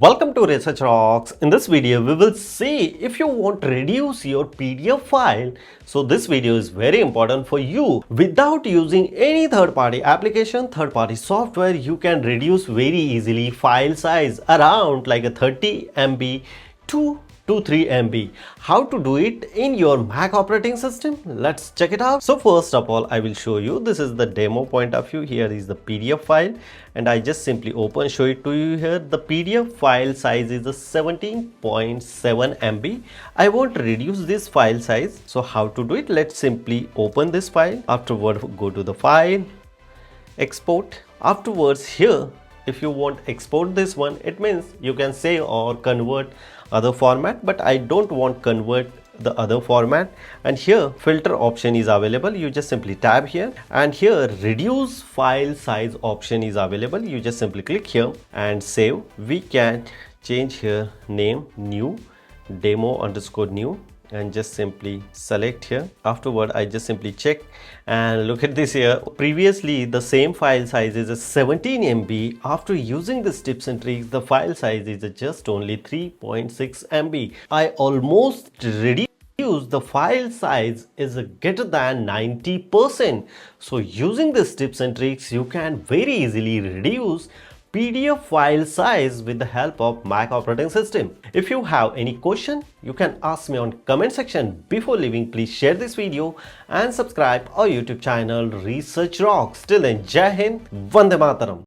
Welcome to Research Rocks. In this video, we will see if you want to reduce your PDF file. So this video is very important for you. Without using any third-party application, third-party software, you can reduce very easily file size around like a 30 MB to 3 MB. How to do it in your Mac operating system? Let's check it out. So first of all, I will show you. This is the demo point of view. Here is the PDF file and I just simply show it to you here. The PDF file size is a 17.7 MB. I want to reduce this file size. So how to do it? Let's simply open this file. Afterward, go to the file, export. Afterwards here, if you want export this one, it means you can save or convert other format, but I don't want convert the other format. And here filter option is available. You just simply tab here, and here reduce file size option is available. You just simply click here and save. We can change here name new demo_new and just simply select here. Afterward, I just simply check and look at this here. Previously, the same file size is a 17 MB. After using this tips and tricks, the file size is just only 3.6 MB. I almost reduced the file size is greater than 90%. So using these tips and tricks, you can very easily reduce PDF file size with the help of Mac operating system. If you have any question, you can ask me on comment section. Before leaving, please share this video and subscribe our YouTube channel Research Rocks. Till then, Jai Hind, Vande Mataram.